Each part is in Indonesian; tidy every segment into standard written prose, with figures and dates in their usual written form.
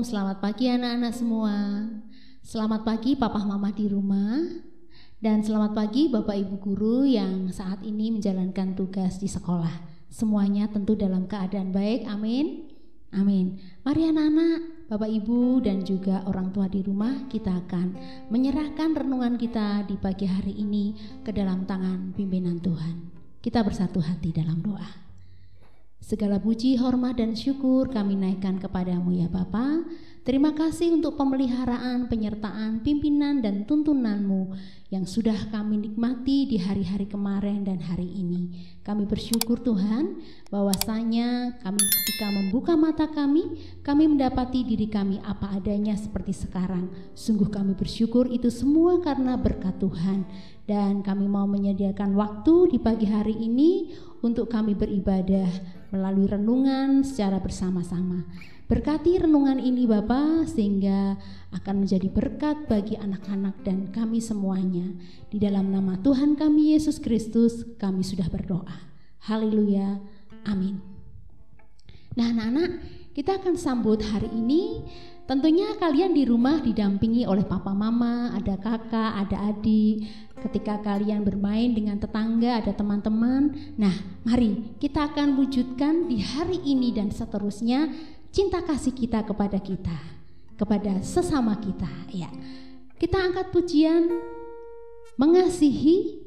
selamat pagi anak-anak semua. Selamat pagi papa mama di rumah. Dan selamat pagi bapak ibu guru yang saat ini menjalankan tugas di sekolah. Semuanya tentu dalam keadaan baik, amin. Amin. Mari anak-anak, bapak ibu dan juga orang tua di rumah, kita akan menyerahkan renungan kita di pagi hari ini ke dalam tangan pimpinan Tuhan. Kita bersatu hati dalam doa. Segala puji, hormat dan syukur kami naikkan kepadamu ya Bapa. Terima kasih untuk pemeliharaan, penyertaan, pimpinan dan tuntunanmu yang sudah kami nikmati di hari-hari kemarin dan hari ini. Kami bersyukur Tuhan bahwasanya kami ketika membuka mata kami mendapati diri kami apa adanya seperti sekarang. Sungguh kami bersyukur itu semua karena berkat Tuhan. Dan kami mau menyediakan waktu di pagi hari ini untuk kami beribadah melalui renungan secara bersama-sama. Berkati renungan ini Bapa sehingga akan menjadi berkat bagi anak-anak dan kami semuanya. Di dalam nama Tuhan kami Yesus Kristus kami sudah berdoa. Haleluya. Amin. Nah anak-anak, kita akan sambut hari ini. Tentunya kalian di rumah didampingi oleh papa mama, ada kakak, ada adik. Ketika kalian bermain dengan tetangga, ada teman-teman. Nah, mari kita akan wujudkan di hari ini dan seterusnya cinta kasih kita, kepada sesama kita. Ya, kita angkat pujian mengasihi,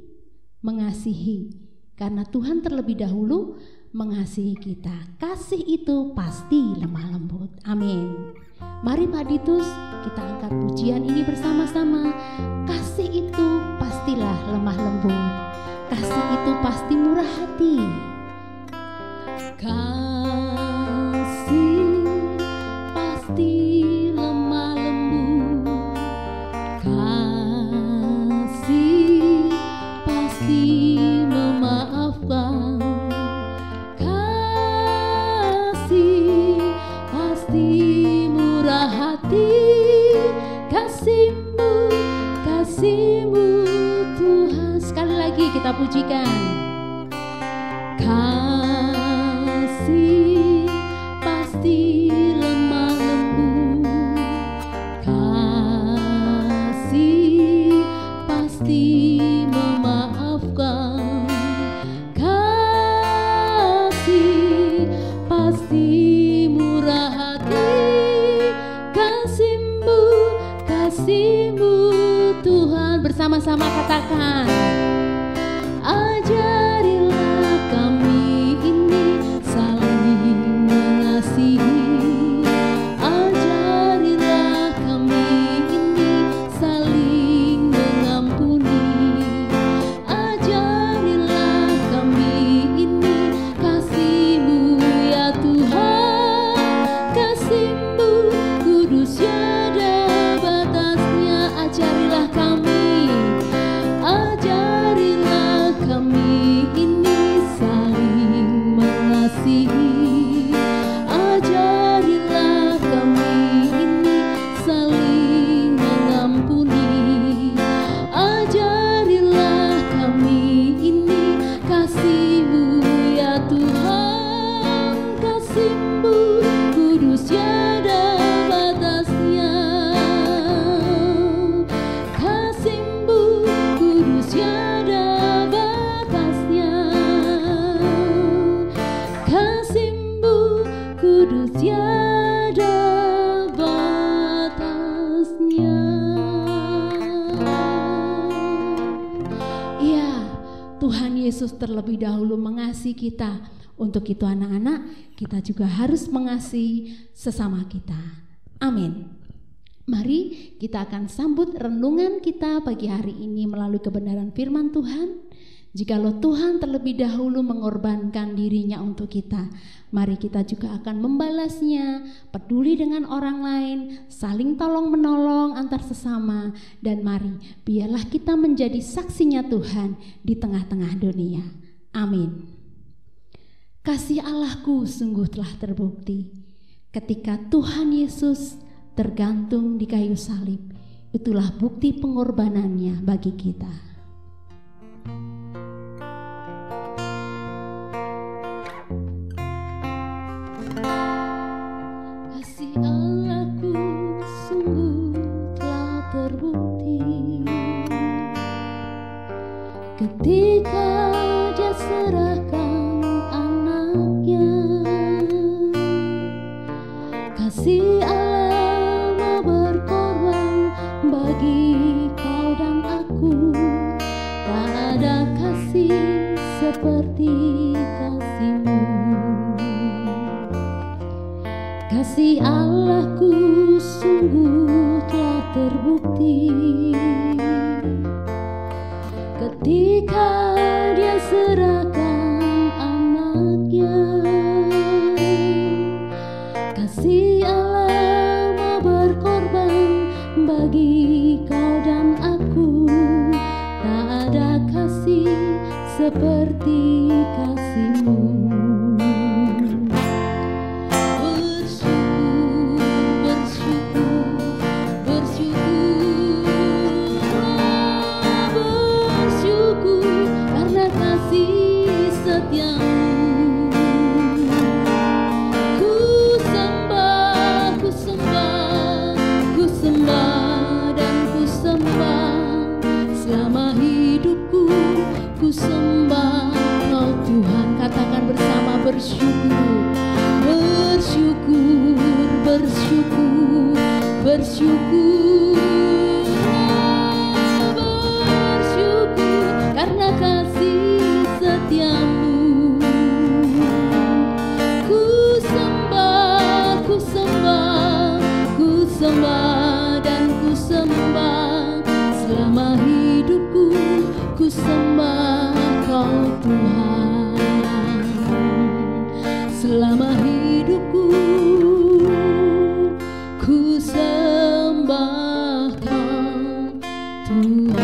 karena Tuhan terlebih dahulu mengasihi kita. Kasih itu pasti lemah lembut. Amin. Mari Pak Ditus, kita angkat pujian ini bersama-sama. Kasih itu pastilah lemah lembut. Kasih itu pasti murah hati. Kasih pasti lemah lembut. Kasih pasti memaafkan. Kasih pasti murah hati. Kasih-Mu Tuhan. Sekali lagi kita pujikan. Kasih pasti lemah lembut. Kasih pasti memaafkan. Kasih pasti murah hati. Kasih-Mu Tuhan. Bersama-sama katakan. Ajarilah kami ini saling mengasihi. Ajarilah kami ini saling mengampuni. Ajarilah kami ini kasih-Mu ya Tuhan. Kasih-Mu kudus tiada batasnya. Ajarilah kami. Ajarilah kami ini saling mengasihi. Ajarilah kami ini saling mengampuni. Ajarilah kami ini kasih-Mu ya Tuhan. Kasih-Mu kudus tiada batasnya. Kasih-Mu kudus tiada batasnya. Kasih-Mu kudus tiada batasnya. Ya, Tuhan Yesus terlebih dahulu mengasihi kita. Untuk itu anak-anak, kita juga harus mengasihi sesama kita. Amin. Mari kita akan sambut renungan kita pagi hari ini melalui kebenaran firman Tuhan. Jikalau Tuhan terlebih dahulu mengorbankan dirinya untuk kita, mari kita juga akan membalasnya, peduli dengan orang lain, saling tolong menolong antar sesama, dan mari biarlah kita menjadi saksinya Tuhan di tengah-tengah dunia. Amin. Kasih Allahku sungguh telah terbukti ketika Tuhan Yesus tergantung di kayu salib. Itulah bukti pengorbanannya bagi kita. Kasih Allahku kasih Allahku sungguh telah terbukti ketika Dia serahkan anaknya. Kasih Allah mau berkorban bagi kau dan aku. Tak ada kasih seperti kasih-Mu. Bersyukur, bersyukur, bersyukur, bersyukur, bersyukur karena kasih setia-Mu. Ku sembah, ku sembah, ku sembah dan ku sembah selama hidupku. Ku sembah Kau Tuhan. Selama hidupku, ku sembah Kau Tuhan.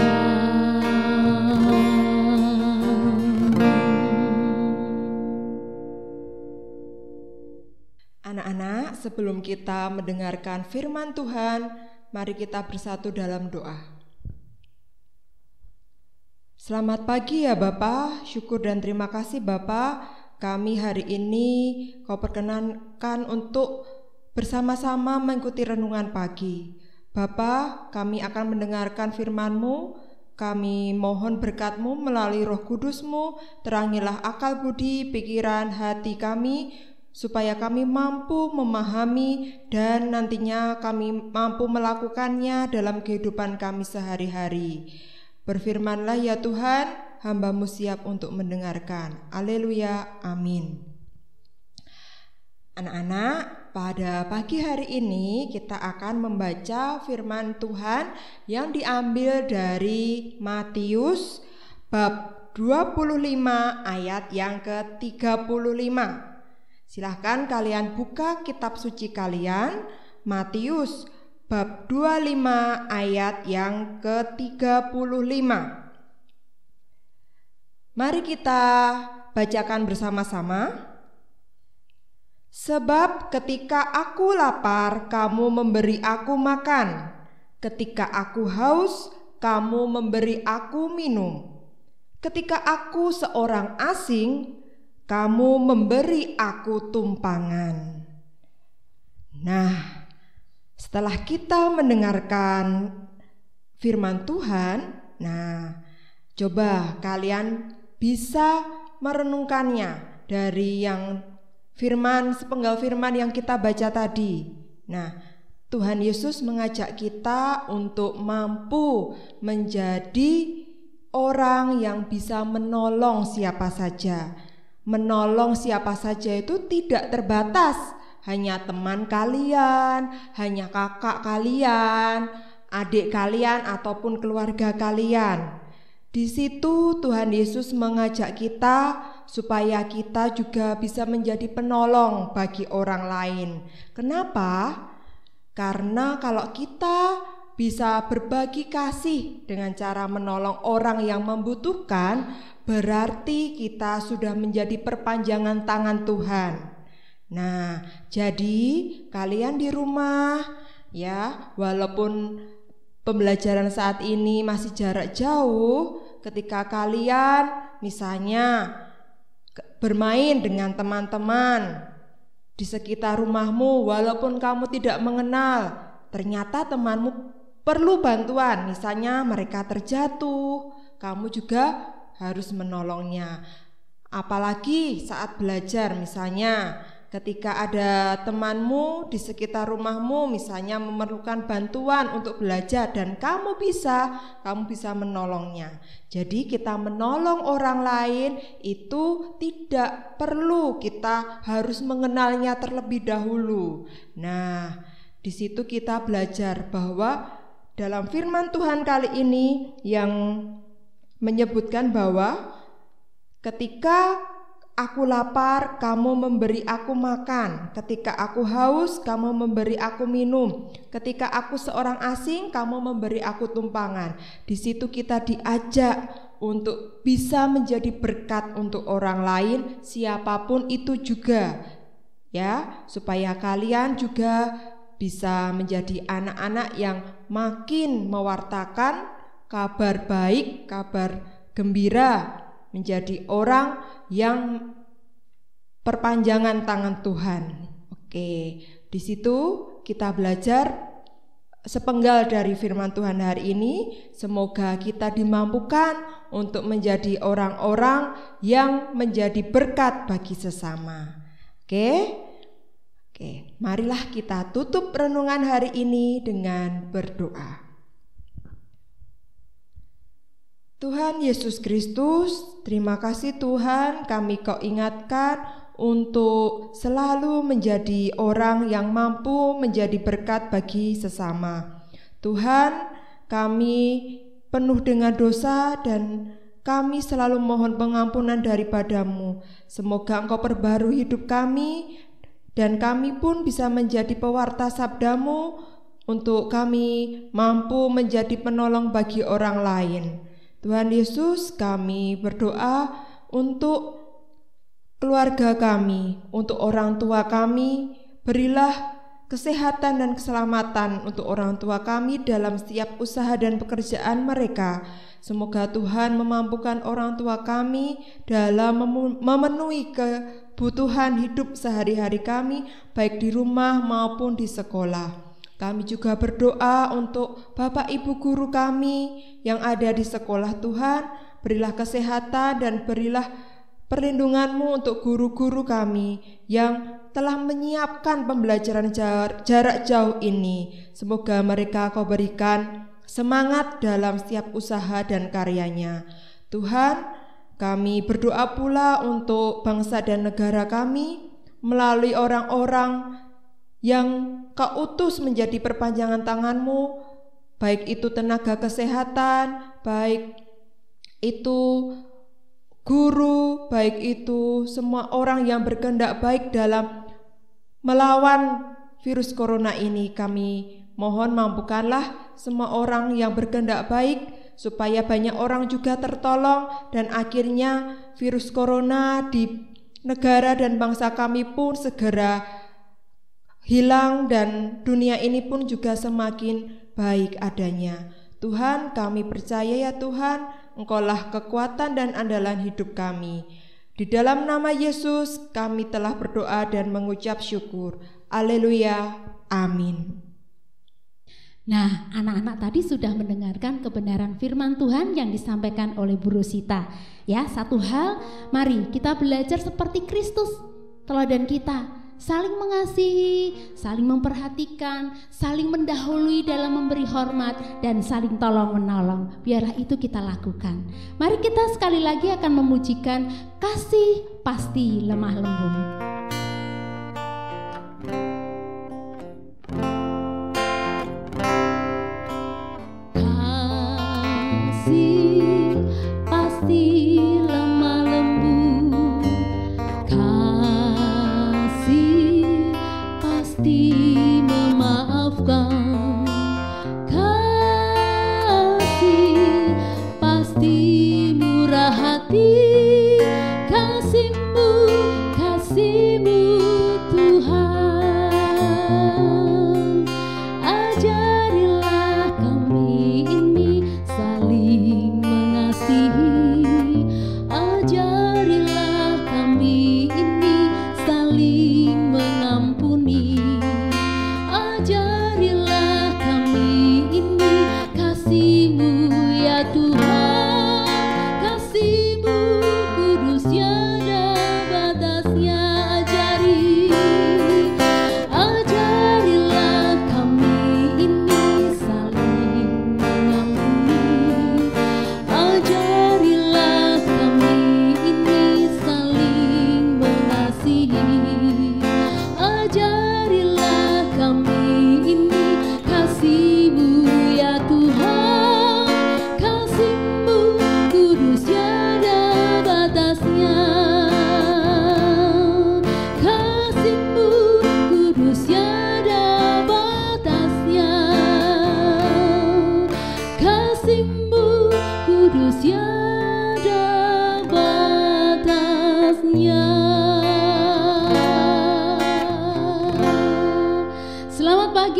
Anak-anak, sebelum kita mendengarkan firman Tuhan, mari kita bersatu dalam doa. Selamat pagi ya Bapak, syukur dan terima kasih Bapak. Kami hari ini Kau perkenankan untuk bersama-sama mengikuti renungan pagi. Bapa, kami akan mendengarkan firman-Mu. Kami mohon berkat-Mu melalui Roh Kudus-Mu. Terangilah akal budi, pikiran, hati kami, supaya kami mampu memahami dan nantinya kami mampu melakukannya dalam kehidupan kami sehari-hari. Berfirmanlah ya Tuhan, hamba-Mu siap untuk mendengarkan. Haleluya, amin. Anak-anak, pada pagi hari ini kita akan membaca firman Tuhan yang diambil dari Matius bab 25 ayat yang ke-35. Silahkan kalian buka kitab suci kalian, Matius bab 25 ayat yang ke-35. Mari kita bacakan bersama-sama. Sebab ketika aku lapar, kamu memberi aku makan. Ketika aku haus, kamu memberi aku minum. Ketika aku seorang asing, kamu memberi aku tumpangan. Nah, setelah kita mendengarkan firman Tuhan, coba kalian bisa merenungkannya dari yang sepenggal firman yang kita baca tadi. Tuhan Yesus mengajak kita untuk mampu menjadi orang yang bisa menolong siapa saja. Menolong siapa saja itu tidak terbatas hanya teman kalian, hanya kakak kalian, adik kalian, ataupun keluarga kalian. Di situ Tuhan Yesus mengajak kita supaya kita juga bisa menjadi penolong bagi orang lain. Kenapa? Karena kalau kita bisa berbagi kasih dengan cara menolong orang yang membutuhkan, berarti kita sudah menjadi perpanjangan tangan Tuhan. Jadi kalian di rumah ya, walaupun pembelajaran saat ini masih jarak jauh, ketika kalian misalnya bermain dengan teman-teman di sekitar rumahmu, walaupun kamu tidak mengenal, ternyata temanmu perlu bantuan, misalnya mereka terjatuh, kamu juga harus menolongnya. Apalagi saat belajar, misalnya Ketika ada temanmu di sekitar rumahmu misalnya memerlukan bantuan untuk belajar dan kamu bisa menolongnya. Jadi kita menolong orang lain itu tidak perlu kita harus mengenalnya terlebih dahulu. Nah, di situ kita belajar bahwa dalam firman Tuhan kali ini yang menyebutkan bahwa ketika aku lapar, kamu memberi aku makan. Ketika aku haus, kamu memberi aku minum. Ketika aku seorang asing, kamu memberi aku tumpangan. Di situ kita diajak untuk bisa menjadi berkat untuk orang lain, siapapun itu juga. Ya, supaya kalian juga bisa menjadi anak-anak yang makin mewartakan kabar baik, kabar gembira, menjadi orang yang perpanjangan tangan Tuhan. Oke, di situ kita belajar sepenggal dari firman Tuhan hari ini. Semoga kita dimampukan untuk menjadi orang-orang yang menjadi berkat bagi sesama. Oke, marilah kita tutup renungan hari ini dengan berdoa. Tuhan Yesus Kristus, terima kasih Tuhan, kami Kau ingatkan untuk selalu menjadi orang yang mampu menjadi berkat bagi sesama. Tuhan, kami penuh dengan dosa dan kami selalu mohon pengampunan daripada-Mu. Semoga Engkau perbarui hidup kami dan kami pun bisa menjadi pewarta sabda-Mu untuk kami mampu menjadi penolong bagi orang lain. Tuhan Yesus, kami berdoa untuk keluarga kami, untuk orang tua kami. Berilah kesehatan dan keselamatan untuk orang tua kami dalam setiap usaha dan pekerjaan mereka. Semoga Tuhan memampukan orang tua kami dalam memenuhi kebutuhan hidup sehari-hari kami, baik di rumah maupun di sekolah. Kami juga berdoa untuk Bapak Ibu guru kami yang ada di sekolah. Tuhan, berilah kesehatan dan berilah perlindungan-Mu untuk guru-guru kami yang telah menyiapkan pembelajaran jarak jauh ini. Semoga mereka Kau berikan semangat dalam setiap usaha dan karyanya. Tuhan, kami berdoa pula untuk bangsa dan negara kami melalui orang-orang yang Kau utus menjadi perpanjangan tangan-Mu, baik itu tenaga kesehatan, baik itu guru, baik itu semua orang yang berkehendak baik dalam melawan virus corona ini. Kami mohon mampukanlah semua orang yang berkehendak baik supaya banyak orang juga tertolong dan akhirnya virus corona di negara dan bangsa kami pun segera hilang dan dunia ini pun juga semakin baik adanya. Tuhan, kami percaya ya Tuhan, Engkaulah kekuatan dan andalan hidup kami. Di dalam nama Yesus kami telah berdoa dan mengucap syukur. Haleluya. Amin. Nah, anak-anak tadi sudah mendengarkan kebenaran firman Tuhan yang disampaikan oleh Bu Rosita. Ya, satu hal, mari kita belajar seperti Kristus, teladan kita. Saling mengasihi, saling memperhatikan, saling mendahului dalam memberi hormat, dan saling tolong-menolong. Biarlah itu kita lakukan. Mari kita sekali lagi akan memujikan Kasih Pasti Lemah Lembut. Kasih pasti lemah lembut, pasti memaafkan, kasih pasti murah hati, kasih-Mu kasih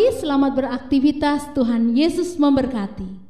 pagi, selamat beraktivitas. Tuhan Yesus memberkati.